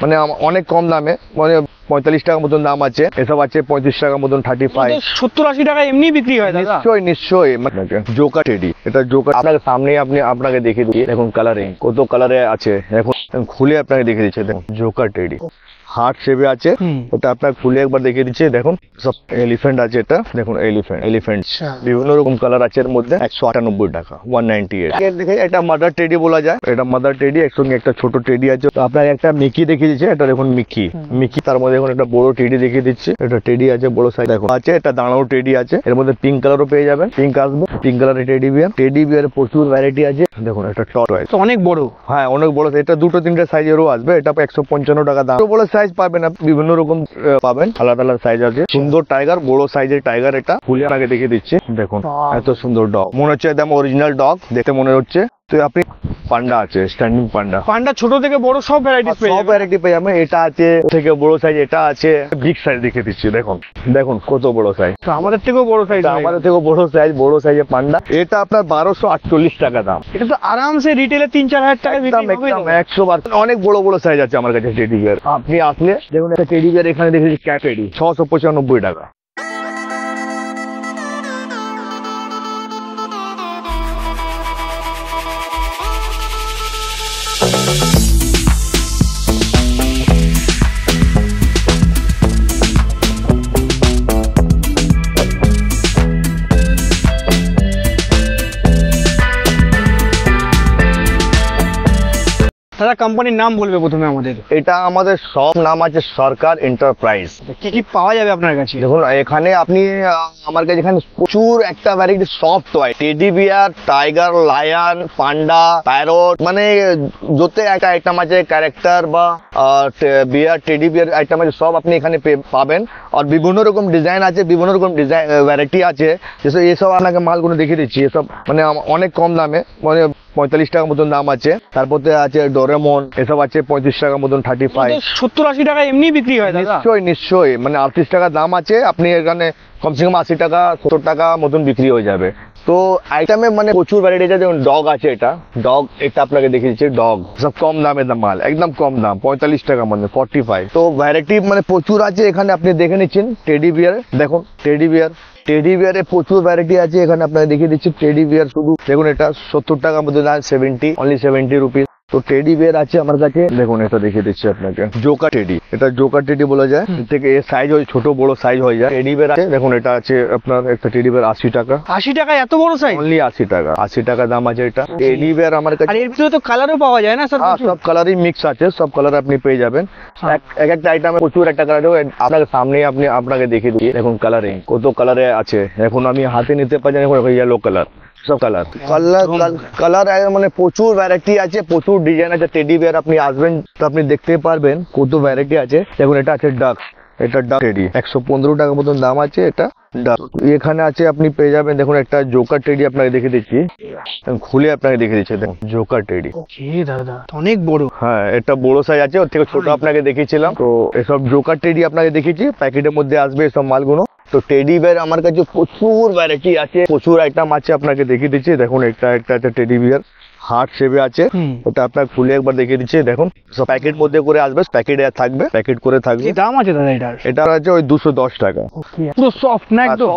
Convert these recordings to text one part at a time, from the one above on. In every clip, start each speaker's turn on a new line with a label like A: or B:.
A: মানে অনেক কম দামে, মানে 45 টাকা মতন দাম আছে, এসব আছে 35 টাকা মতন, 35
B: 70-80 টাকা এমনি বিক্রি হয় দাদা?
A: নিশ্চয়ই। জোকার টেডি, এটা জোকার আপনাকে সামনেই আপনাকে দেখিয়ে দিচ্ছি। দেখুন কালারিং কত কালারে আছে, এখন খুলে আপনাকে দেখিয়ে দিচ্ছে। দেখুন জোকার টেডি হার্ট শেপে আছে, ওটা আপনাকে খুলে একবার দেখিয়ে দিচ্ছে। দেখুন সব এলিফ্যান্ট আছে, এটা দেখুন এলিফ্যান্ট বিভিন্ন রকম কালার আছে এর মধ্যে। 198 টাকা, 198। দেখে এটা মাদার টেডি বলা যায়, এটা মাদার টেডি, একসঙ্গে একটা ছোট টেডি আছে। তো আপনাকে একটা মিকি দেখিয়ে দিচ্ছে, এটা দেখুন মিকি তার মধ্যে এখন একটা বড় টেডি দেখিয়ে দিচ্ছে। এটা টেডি আছে বড় সাইজ দেখো আছে, এটা দাঁড়ানো টেডি আছে, এর মধ্যে পিঙ্ক কালারও পেয়ে যাবেন, পিঙ্ক আসবে, পিঙ্ক কালারের টেডি বিয়ার প্রচুর ভ্যারাইটি আছে। দেখুন একটা টট আছে,
B: অনেক বড়,
A: হ্যাঁ অনেক বড়, এটা 2-3টে সাইজেরও আসবে। এটা 155 টাকা দাম। বড় সাইজ পাবেন না, বিভিন্ন রকম পাবেন, আলাদা আলাদা সাইজ আছে। সুন্দর টাইগার, বড় সাইজের টাইগার, এটা খুলে আগে দেখিয়ে দিচ্ছি। দেখুন এত সুন্দর ডগ, মনে হচ্ছে একদম অরিজিনাল ডগ দেখতে মনে হচ্ছে। তো আপনি পান্ডা আছে, স্ট্যান্ডিং পান্ডা
B: ছোট থেকে বড় সব ভ্যারাইটি
A: পেয়ে যাবেন। এটা আছে থেকে বড় সাইজ, এটা আছে বিগ সাইজ দেখিয়ে দিচ্ছি। দেখুন কত বড় সাইজ,
B: আমাদের থেকেও বড় সাইজ,
A: বড় সাইজের পান্ডা। এটা আপনার 1248 টাকা দাম।
B: এটা তো আরামসে রিটেলে 3-4 হাজার টাকা বিক্রি হবে।
A: 100 বার। অনেক বড় সাইজ আছে আমার কাছে টেডি বিয়ার। আপনি আসলে দেখুন একটা টেডি বিয়ার এখানে দেখেছি, ক্যাট টেডি 695 টাকা।
B: দাদা কোম্পানির নাম বলবে প্রথমে আমাদের?
A: এটা আমাদের সব নাম আছে সরকার এন্টারপ্রাইজ।
B: কি কি পাওয়া যাবে আপনার কাছে?
A: দেখুন এখানে আপনি আমার কাছে এখানে প্রচুর একটা variety soft toy, teddy bear, tiger, lion, panda, parrot, মানে যত একটা আইটেম আছে ক্যারেক্টার বা বিয়ার, টেডি বিয়ার আইটেম আছে, সব আপনি এখানে পাবেন। আর বিভিন্ন রকম ডিজাইন আছে, বিভিন্ন রকম ডিজাইন ভ্যারাইটি আছে। যেসব এসব আপনাকে মালগুলো দেখিয়ে দিচ্ছি, এসব মানে অনেক কম দামে, মানে 45 টাকা মতন দাম আছে। তারপর আছে ডোরেমন, এসব আছে 35 টাকা মতন, 35।
B: 70-80 টাকা এমনি বিক্রি হয় দাদা?
A: নিশ্চয়ই, মানে 38 টাকা দাম আছে। আপনি এখানে কমসে কম 80 টাকা 70 টাকা মতন বিক্রি হয়ে যাবে। তো আইটেমে মানে প্রচুর ভ্যারাইটি আছে। যেমন ডগ আছে, এটা আপনাকে দেখিয়ে দিচ্ছি। ডগ সব কম দামের মাল, একদম কম দাম, 45 টাকা মানে 45। তো ভ্যারাইটি মানে প্রচুর আছে এখানে, আপনি দেখে নিচ্ছেন। টেডি বিয়ার দেখুন, টেডি বিয়ারে প্রচুর ভ্যারাইটি আছে এখানে, আপনাকে দেখিয়ে দিচ্ছি। টেডি বিয়ার শুধু দেখুন, এটা 70 টাকা মতো দাম, 70, অনলি 70 রুপিস। তো টেডি বিয়ার আছে আমার কাছে। দেখুন এটা দেখিয়ে দিচ্ছি আপনাকে, জোকার টেডি, এটা জোকার টেডি বলা যায়। এর থেকে এর সাইজ হয় ছোট, বড় সাইজ হয়ে যায়। টেডি বিয়ার আছে দেখুন, এটা আছে আপনার একটা টেডি বিয়ার 80 টাকা।
B: 80 টাকা এত বড় সাইজ?
A: অনলি 80 টাকা দাম আছে এটা টেডি বিয়ার আমার কাছে।
B: আর এর ভিতরে তো কালারও পাওয়া যায় না স্যার?
A: সব কালারই মিক্স আছে, সব কালার আপনি পেয়ে যাবেন। এক একটা আইটেমে প্রচুর একটা কালার আপনাকে সামনেই আপনাকে দেখিয়ে দিই। দেখুন কালারিং কত কালারে আছে, এখন আমি হাতে নিতে পারছি। দেখুন ইয়েলো কালার, সব কালার মানে প্রচুর ভ্যারাইটি আছে, প্রচুর ডিজাইন আছে। টেডি বিয়ার আপনি আসবেন তো আপনি দেখতে পারবেন কত ভ্যারাইটি আছে। দেখুন এটা আছে ডাক, এটা ডাক টেডি 115 টাকা মতন দাম আছে। এটা ডাক এখানে আছে, আপনি পেয়ে যাবেন। দেখুন একটা জোকার টেডি আপনাকে দেখিয়ে দিচ্ছি, খুলে আপনাকে দেখিয়ে দিচ্ছি। দেখুন জোকার টেডি
B: দাদা অনেক বড়,
A: হ্যাঁ এটা বড় সাইজ আছে, ওর থেকে ছোট আপনাকে দেখিয়েছিলাম। তো এসব জোকার টেডি আপনাকে দেখিয়েছি, প্যাকেটের মধ্যে আসবে এসব মালগুলো। তো টেডি বিয়ার আমার কাছে প্রচুর ভ্যারাইটি আছে, প্রচুর আইটেম আছে, আপনাকে দেখিয়ে দিচ্ছি। দেখুন একটা আছে টেডি বিয়ার, হার্ট শেপে আছে, ওটা আপনাকে খুলে একবার দেখিয়ে দিচ্ছি। দেখুন সব প্যাকেট মধ্যে করে আসবে, প্যাকেটে থাকবে, প্যাকেট করে থাকবে।
B: দাম আছে দাদা এটা
A: আছে ওই 210 টাকা।
B: পুরো সফট না? একদম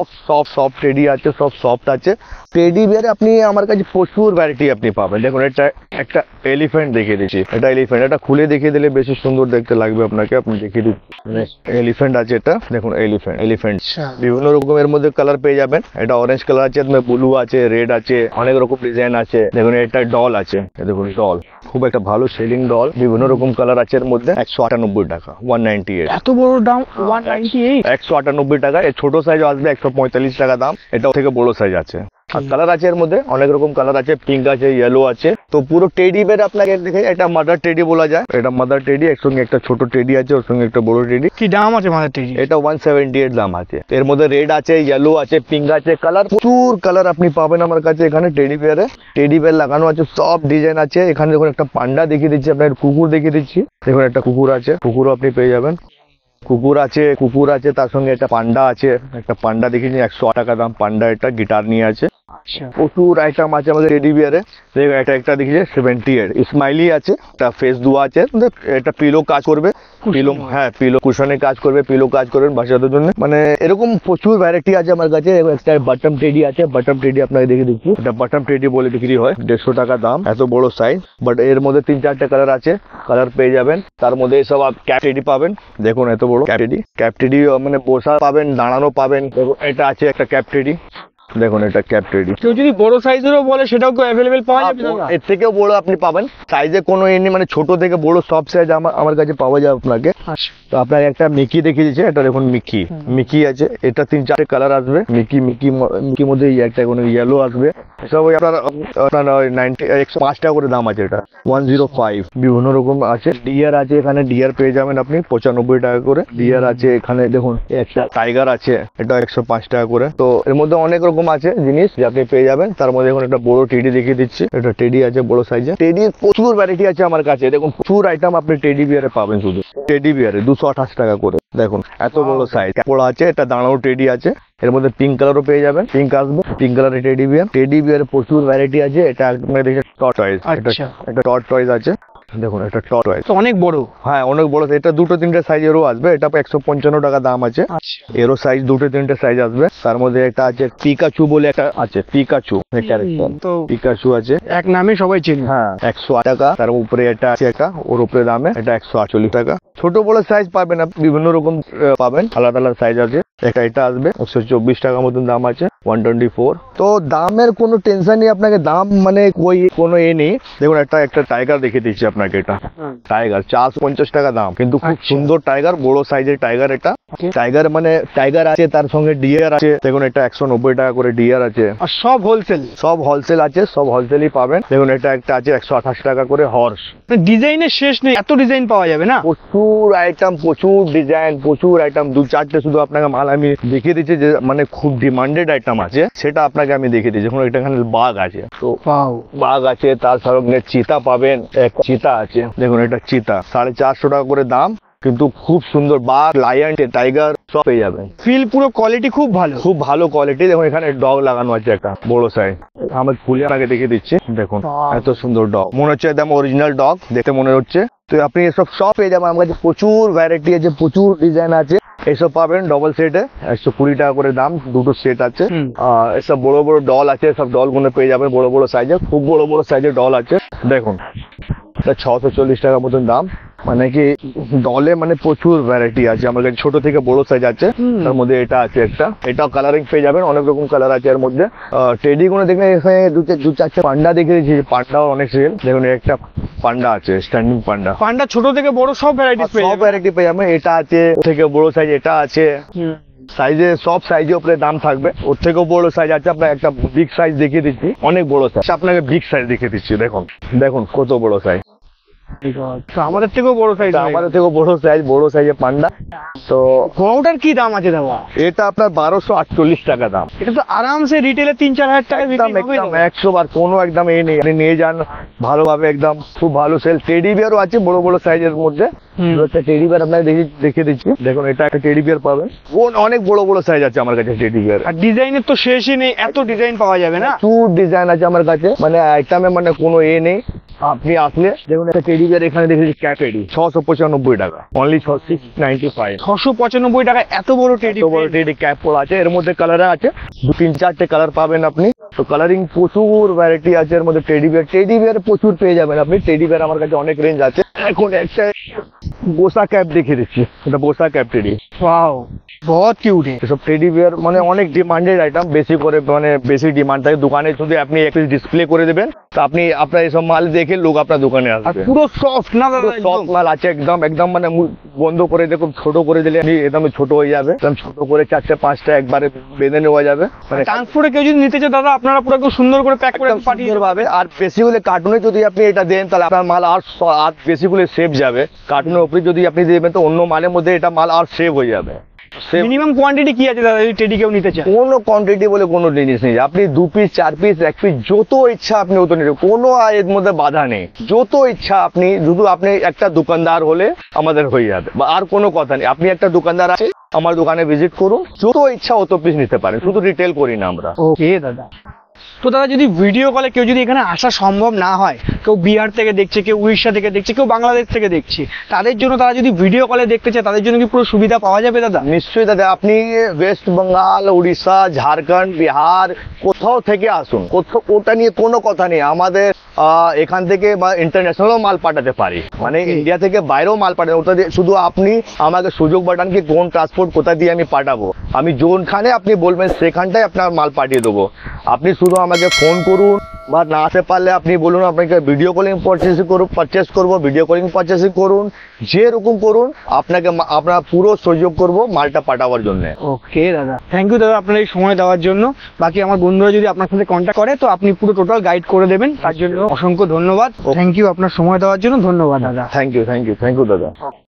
A: সফট টেডি আছে, সব সফট আছে। টেডি বিয়ারে আপনি আমার কাছে প্রচুর ভ্যারাইটি আপনি পাবেন। দেখুন এটা একটা এলিফ্যান্ট দেখিয়ে দিচ্ছি, এটা এলিফ্যান্ট, এটা খুলে দেখিয়ে দিলে বেশি সুন্দর দেখতে লাগবে আপনাকে। আপনি দেখিয়ে দিচ্ছি, এলিফ্যান্ট আছে এটা। দেখুন এলিফ্যান্ট বিভিন্ন রকমের মধ্যে কালার পেয়ে যাবেন। এটা অরেঞ্জ কালার আছে, ব্লু আছে, রেড আছে, অনেক রকম ডিজাইন আছে। দেখুন এটা ডল আছে, দেখুন ডল খুব একটা ভালো সেলিং ডল, বিভিন্ন রকম কালার আছে এর মধ্যে। 198 টাকা, 198।
B: এত বড় দাম 198?
A: 198 টাকা। এর ছোট সাইজ আসবে 145 টাকা দাম। এটা থেকে বড় সাইজ আছে। আর কালার আছে এর মধ্যে, অনেক রকম কালার আছে, পিঙ্ক আছে, ইয়েলো আছে। তো পুরো টেডি বিয়ার আপনাকে দেখে এটা মাদার টেডি বলা যায়। এটা মাদার টেডি, একসঙ্গে একটা ছোট টেডি আছে, ওর সঙ্গে একটা বড় টেডি।
B: কি দাম আছে মাদার টেডি?
A: এটা 178 দাম আছে। এর মধ্যে রেড আছে, ইয়েলো আছে, পিঙ্ক আছে, কালার প্রচুর কালার আপনি পাবেন আমার কাছে এখানে। টেডি বিয়ার লাগানো আছে, সব ডিজাইন আছে এখানে। দেখুন একটা পান্ডা দেখিয়ে দিচ্ছি, আপনার কুকুর দেখিয়ে দিচ্ছি। দেখুন একটা কুকুর আছে, কুকুরও আপনি পেয়ে যাবেন। কুকুর আছে, তার সঙ্গে একটা পান্ডা আছে, একটা পান্ডা দেখিয়েছি 108 টাকা দাম। পান্ডা এটা গিটার নিয়ে আছে।
B: আচ্ছা
A: প্রচুর আইটেম আছে আমাদের টেডি বিয়ারে। এটা একটা দেখিছে 78 স্মাইলি আছে, একটা ফেস দোয়া আছে, এটা পিলো কাজ করবে, পিলো, হ্যাঁ পিলো কুশনে কাজ করবে, পিলো কাজ করবেন বাচ্চাদের জন্য। মানে এরকম প্রচুর ভ্যারাইটি আছে আমার কাছে। একটা বাটম টেডি আছে, বাটম টেডি আপনাকে দেখে দিচ্ছি। এটা বাটম টেডি বলে বিক্রি হয়, 150 টাকা দাম, এত বড় সাইজ। বাট এর মধ্যে 3-4টে কালার আছে, কালার পেয়ে যাবেন। তার মধ্যে সব ক্যাপ টেডি পাবেন, দেখুন এত বড় ক্যাপ টেডি। ক্যাপ টেডি মানে বসা পাবেন, দাঁড়ানো পাবেন। এটা আছে একটা ক্যাপ টেডি, দেখুন এটা ক্যাপ টেডি।
B: কেউ যদি বড় সাইজেরও বলে সেটাও তো অ্যাভেলেবেল পাওয়া যাবে দাদা?
A: এর থেকেও বড় আপনি পাবেন, সাইজে কোনো এনে মানে ছোট থেকে বড় সব সাইজ আমার কাছে পাওয়া যায় আপনাকে।
B: আচ্ছা
A: তো আপনার একটা মিকি দেখিয়ে দিচ্ছে, এটা দেখুন মিকি, মিকি আছে, এটা 3-4টে কালার আসবে। মিকির মধ্যে একটা কোনো ইয়েলো আসবে। সব ওই আপনার 105 টাকা করে দাম আছে, এটা 105। বিভিন্ন রকম আছে, ডিয়ার আছে, এখানে ডিয়ার পেয়ে যাবেন আপনি 95 টাকা করে। ডিয়ার আছে এখানে, দেখুন একটা টাইগার আছে, এটা 105 টাকা করে। তো এর মধ্যে অনেক রকম আছে জিনিস যে আপনি পেয়ে যাবেন। তার মধ্যে এখন একটা বড় টেডি দেখিয়ে দিচ্ছি, এটা টেডি আছে বড় সাইজে। টেডির প্রচুর ভ্যারাইটি আছে আমার কাছে, দেখুন প্রচুর আইটেম আপনি টেডি বিয়ারে পাবেন। শুধু টেডি বিয়ারে 228 টাকা করে, দেখুন এত বড় সাইজ পড়া আছে। এটা দাঁড়ানো টেডি আছে, এর মধ্যে পিঙ্ক কালারও পেয়ে যাবেন, পিঙ্ক আসবে, পিঙ্ক কালারের টেডি বিয়ার। টেডি বিয়ারে প্রচুর ভ্যারাইটি আছে। এটা আপনার দেখে টট টয়েস, এটা টট টয়েস আছে, দেখুন এটা টট টয়েস,
B: তো অনেক বড়।
A: হ্যাঁ অনেক বড়। এটা 2-3টে সাইজেরও আসবে, এটা 155 টাকা দাম আছে।
B: আচ্ছা
A: এরও সাইজ 2-3টে সাইজ আসবে। তার মধ্যে একটা আছে পিকাচু বলে একটা আছে, পিকাচু ক্যারেক্টার,
B: তো
A: পিকাচু আছে,
B: এক নামে সবাই চেনে।
A: হ্যাঁ 108 টাকা। তার উপরে এটা আছে একটা, ওর উপরে দামে এটা 148 টাকা। ছোট বড় সাইজ পাবেন আপনি, বিভিন্ন রকম পাবেন, আলাদা আলাদা সাইজ আছে। এটা আসবে 124 টাকা মতন দাম আছে, 124। তো দামের কোনো টেনশন নেই আপনাকে, দাম মানে কোনো নেই। দেখুন একটা টাইগার দেখে দিচ্ছি আপনাকে, এটা টাইগার 450 টাকা দাম, কিন্তু খুব
B: আচ্ছা।
A: সুন্দর টাইগার, বড় সাইজের টাইগার। এটা টাইগার মানে টাইগার আছে, তার সঙ্গে ডিয়ার আছে, দেখুন এটা 190 টাকা করে ডিয়ার আছে।
B: আর সব হোলসেল?
A: সব হোলসেল আছে, সব হোলসেলই পাবেন। দেখুন এটা একটা আছে 128 টাকা করে হর্স।
B: ডিজাইনের শেষ নেই, এত ডিজাইন পাওয়া যাবে না?
A: প্রচুর আইটেম, প্রচুর ডিজাইন, প্রচুর আইটেম। 2-4টে শুধু আপনাকে মাল আমি দেখিয়ে দিচ্ছি, যে মানে খুব ডিমান্ডেড আইটেম আছে, সেটা আপনাকে আমি দেখিয়ে দিচ্ছি। দেখুন এটা এখানে বাঘ আছে, তো বাঘ আছে, তার সঙ্গে চিতা পাবেন, এক চিতা আছে, দেখুন এটা চিতা 450 টাকা করে দাম, কিন্তু খুব সুন্দর। বাঘ, লায়ন, টাইগার সব পেয়ে যাবেন।
B: ফিল পুরো কোয়ালিটি খুব ভালো,
A: খুব ভালো কোয়ালিটি। দেখুন এখানে ডগ লাগানো আছে একটা বড় সাইজ, আমার খুলে আপনাকে দেখিয়ে দিচ্ছি, দেখুন এত সুন্দর ডগ, মনে হচ্ছে একদম অরিজিনাল ডগ দেখতে মনে হচ্ছে। তো আপনি এসব সব পেয়ে যাবেন আমার কাছে, প্রচুর ভ্যারাইটি আছে, প্রচুর ডিজাইন আছে। এসব পাবেন ডবল সেটে 120 টাকা করে দাম, দুটো সেট আছে। এসব বড় বড় ডল আছে, সব ডল গুলো পেয়ে যাবেন বড় বড় সাইজের, খুব বড় বড় সাইজের ডল আছে। দেখুন এটা 640 টাকা মতন দাম। মানে কি ডলে মানে প্রচুর ভ্যারাইটি আছে আমার কাছে, ছোট থেকে বড় সাইজ আছে। তার মধ্যে এটা আছে একটা, এটাও কালারিং পেয়ে যাবেন, অনেক রকম কালার আছে এর মধ্যে। টেডি গুলো দেখবেন এখানে 2-4টে পান্ডা দেখে দিয়েছি, পান্ডাও অনেক সেল। দেখুন একটা পান্ডা আছে, স্ট্যান্ডিং পান্ডা।
B: পান্ডা ছোট থেকে বড় সব ভ্যারাইটি
A: সব ভ্যারাইটি পেয়ে যাবেন। এটা আছে থেকে বড় সাইজ, এটা আছে সাইজে, সব সাইজের উপরে দাম থাকবে। ওর থেকেও বড় সাইজ আছে, আপনার একটা বিগ সাইজ দেখিয়ে দিচ্ছি, অনেক বড় সাইজ, আপনাকে বিগ সাইজ দেখিয়ে দিচ্ছি। দেখুন দেখুন কত বড় সাইজ,
B: তো আমাদের থেকেও বড় সাইজ,
A: আমাদের থেকেও বড় সাইজ, বড় সাইজের পান্ডা। তো
B: ওটার কি দাম আছে দাদা?
A: এটা আপনার 1248 টাকা দাম।
B: এটা তো আরামসে রিটেলে 3-4 হাজার টাকা
A: একদম একদম 100 বার, কোনো একদম এই নেই, আপনি নিয়ে যান ভালোভাবে, একদম খুব ভালো সেল। টেডি বিয়ারও আছে বড় বড় সাইজের মধ্যে, একটা টেডি বিয়ার আপনাকে দেখিয়ে দিচ্ছি। দেখুন এটা একটা টেডি বিয়ার পাবেন, অনেক বড় বড় সাইজ আছে আমার কাছে টেডি বিয়ার।
B: আর ডিজাইনের তো শেষই নেই, এত ডিজাইন পাওয়া যাবে না?
A: প্রচুর ডিজাইন আছে আমার কাছে, মানে আইটেমে মানে কোনো নেই। আপনি আসলে দেখুন একটা টেডি বিয়ার এখানে দেখেছি, ক্যাপ টেডি 695 টাকা, অনলি 695।
B: 695 টাকা এত বড় টেডি,
A: এত বড় টেডি ক্যাপ পড়া আছে। এর মধ্যে কালার আছে 2-3-4টে কালার পাবেন আপনি। তো কালারিং প্রচুর ভ্যারাইটি আছে এর মধ্যে। টেডি বিয়ার প্রচুর পেয়ে যাবেন আপনি। টেডি বিয়ার আমার কাছে অনেক রেঞ্জ আছে। এখন একটা बोसा कैप देखे दिच्छी, এটা बोसा कैप टेडी।
B: वाओ बहुत কিউট
A: এসব টেডি বিয়ার মানে অনেক ডিমান্ডেড আইটেম, বেশি করে মানে বেশি ডিমান্ড থাকে দোকানে। যদি আপনি এক পিস ডিসপ্লে করে দেবেন তো আপনি আপনার এইসব মাল দেখে লোক আপনার দোকানে আসবে।
B: পুরো সফট না দাদা,
A: সফট মাল আছে একদম একদম মানে বন্ধ করে দেখুন, ছোট করে দিলে একদম ছোট হয়ে যাবে, একদম ছোট করে 4-5টা একবারে বেঁধে নেওয়া যাবে। মানে
B: ট্রান্সপোর্টে কেউ যদি নিতে চায় দাদা আপনারা পুরো একদম সুন্দর করে প্যাক করে পাঠিয়ে
A: সুন্দর ভাবে। আর বেশি হলে কার্টুনে যদি আপনি এটা দেন তাহলে আপনার মাল আর বেশি হলে সেভ যাবে। কার্টুনের উপরে যদি আপনি দেবেন তো অন্য মালের মধ্যে এটা মাল আর সেভ হয়ে যাবে।
B: মিনিমাম কোয়ান্টিটি কি আছে দাদা যদি টেডি কেউ নিতে চায়?
A: কোনো কোয়ান্টিটি বলে কোনো জিনিস নেই, আপনি 2 পিস 4 পিস 1 পিস যত ইচ্ছা আপনি অত নিতে, কোনো এর মধ্যে বাধা নেই। যত ইচ্ছা আপনি, শুধু আপনি একটা দোকানদার হলে আমাদের হয়ে যাবে, বা আর কোনো কথা নেই। আপনি একটা দোকানদার আছে আমার দোকানে ভিজিট করুন, যত ইচ্ছা অত পিস নিতে পারেন, শুধু রিটেল করি না আমরা।
B: ওকে দাদা, তো দাদা যদি ভিডিও কলে কেউ যদি এখানে আসা সম্ভব না হয়, কেউ বিহার থেকে দেখছে, কেউ উড়িষ্যা থেকে দেখছে, কেউ বাংলাদেশ থেকে দেখছে, তাদের জন্য তারা যদি ভিডিও কলে দেখতে চায় তাদের জন্য কি পুরো সুবিধা পাওয়া যাবে দাদা?
A: নিশ্চয়ই দাদা, আপনি ওয়েস্ট বেঙ্গল, উড়িষ্যা, ঝাড়খণ্ড, বিহার কোথাও থেকে আসুন, কোথাও ওটা নিয়ে কোনো কথা নেই। আমাদের এখান থেকে বা ইন্টারন্যাশনালও মাল পাঠাতে পারি, মানে
B: Okay.
A: ইন্ডিয়া থেকে বাইরেও মাল পাঠাতে, ওটা দিয়ে শুধু আপনি আমাকে সুযোগ বাটান কি কোন ট্রান্সপোর্ট কোথা দিয়ে আমি পাঠাবো, আমি যোনখানে আপনি বলবেন সেখানটায় আপনার মাল পাঠিয়ে দেবো। আপনি শুধু আমাকে ফোন করুন, বা না আসতে পারলে আপনি বলুন আপনাকে ভিডিও কলিং পারচেস করবো, ভিডিও কলিং পারচেসিং করুন, যেরকম করুন আপনাকে আপনার পুরো সহযোগ করব মালটা পাঠাবার জন্য।
B: ওকে দাদা, থ্যাংক ইউ দাদা আপনার এই সময় দেওয়ার জন্য। বাকি আমার বন্ধুরা যদি আপনার সাথে কন্ট্যাক্ট করে তো আপনি পুরো টোটাল গাইড করে দেবেন, তার জন্য অসংখ্য ধন্যবাদ। থ্যাংক ইউ আপনার সময় দেওয়ার জন্য, ধন্যবাদ দাদা।
A: থ্যাংক ইউ দাদা।